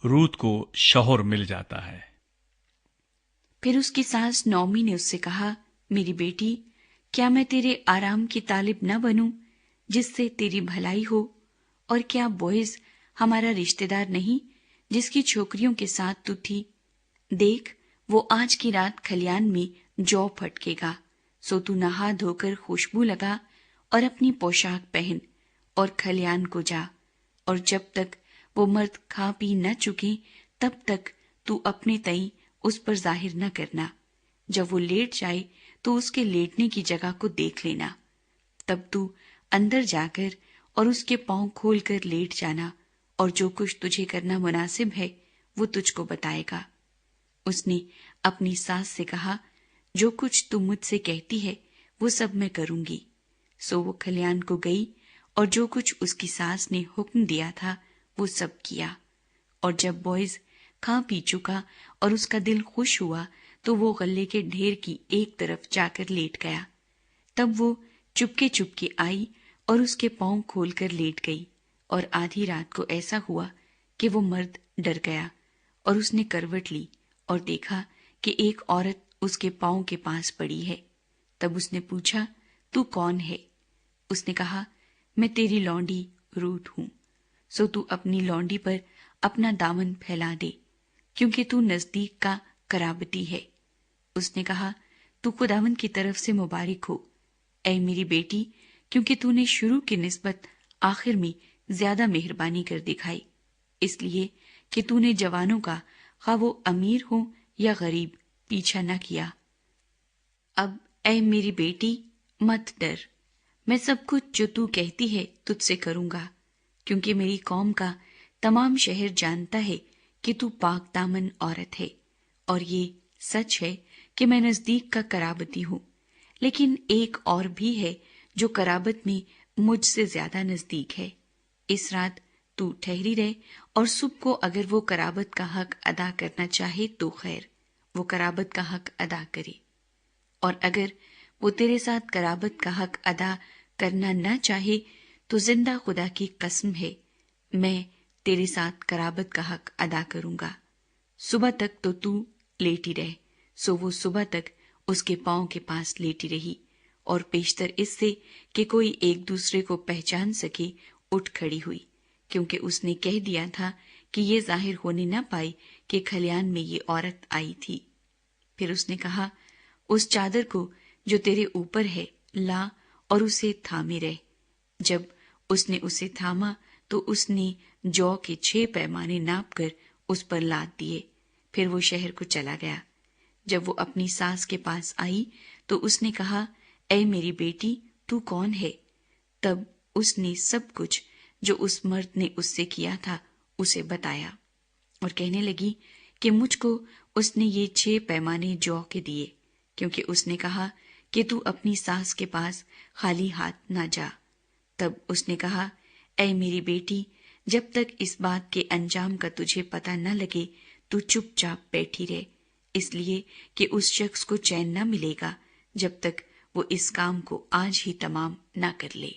रूत को शौहर मिल जाता है। फिर उसकी सास नौमी ने उससे कहा, मेरी बेटी, क्या मैं तेरे आराम की तालिब न बनूं, जिससे तेरी भलाई हो? और क्या बोएज हमारा रिश्तेदार नहीं, जिसकी छोकरियों के साथ तू थी? देख, वो आज की रात खलियान में जौ फटकेगा, सो तू नहा धोकर खुशबू लगा और अपनी पोशाक पहन और खलियान को जा, और जब तक वो मर्द खा पी न चुके तब तक तू अपने तई उस पर जाहिर न करना। जब वो लेट जाए तो उसके लेटने की जगह को देख लेना। तब तू अंदर जाकर और उसके पांव खोलकर लेट जाना, और जो कुछ तुझे करना मुनासिब है वो तुझको बताएगा। उसने अपनी सास से कहा, जो कुछ तुम मुझसे कहती है वो सब मैं करूंगी। सो वो खलियान को गई और जो कुछ उसकी सास ने हुक्म दिया था वो सब किया। और जब बॉयज खा पी चुका और उसका दिल खुश हुआ तो वो गल्ले के ढेर की एक तरफ जाकर लेट गया। तब वो चुपके चुपके आई और उसके पांव खोलकर लेट गई, और आधी रात को ऐसा हुआ कि वो मर्द डर गया, और उसने करवट ली और देखा कि एक औरत उसके पांव के पास पड़ी है। तब उसने पूछा, तू कौन है? उसने कहा, मैं तेरी लौंडी रूत हूं। सो तू अपनी लौंडी पर अपना दामन फैला दे, क्योंकि तू नजदीक का कराबती है। उसने कहा, तू खुदावंद की तरफ से मुबारक हो, ऐ मेरी बेटी, क्योंकि तूने शुरू की निस्बत आखिर में ज्यादा मेहरबानी कर दिखाई, इसलिए कि तूने जवानों का, खा वो अमीर हो या गरीब, पीछा न किया। अब ऐ मेरी बेटी, मत डर, मैं सब कुछ जो तू कहती है तुझसे करूंगा, क्योंकि मेरी कौम का तमाम शहर जानता है कि तू पाक दामन औरत है, और ये सच है कि मैं नजदीक का कराबती हूँ। लेकिन एक और भी है जो कराबत में मुझसे ज्यादा नजदीक है। इस रात तू ठहरी रहे, और सुबह को अगर वो कराबत का हक अदा करना चाहे तो खैर, वो कराबत का हक अदा करे, और अगर वो तेरे साथ कराबत का हक अदा करना न चाहे तो जिंदा खुदा की कसम है, मैं तेरे साथ कराबत का हक अदा करूंगा। सुबह तक तो तू लेटी रह। सो वो सुबह तक उसके पांव के पास लेटी रही, और पेशतर इससे कि कोई एक दूसरे को पहचान सके उठ खड़ी हुई, क्योंकि उसने कह दिया था कि ये जाहिर होने न पाई कि खलियान में ये औरत आई थी। फिर उसने कहा, उस चादर को जो तेरे ऊपर है ला और उसे थामे रह। जब उसने उसे थामा तो उसने जौ के 6 पैमाने नाप कर उस पर लाद दिए। फिर वो शहर को चला गया। जब वो अपनी सास के पास आई तो उसने कहा, ऐ मेरी बेटी, तू कौन है? तब उसने सब कुछ जो उस मर्द ने उससे किया था उसे बताया, और कहने लगी कि मुझको उसने ये 6 पैमाने जौ के दिए, क्योंकि उसने कहा कि तू अपनी सास के पास खाली हाथ ना जा। तब उसने कहा, ऐ मेरी बेटी, जब तक इस बात के अंजाम का तुझे पता न लगे तू चुपचाप बैठी रहे, इसलिए कि उस शख्स को चैन न मिलेगा जब तक वो इस काम को आज ही तमाम न कर ले।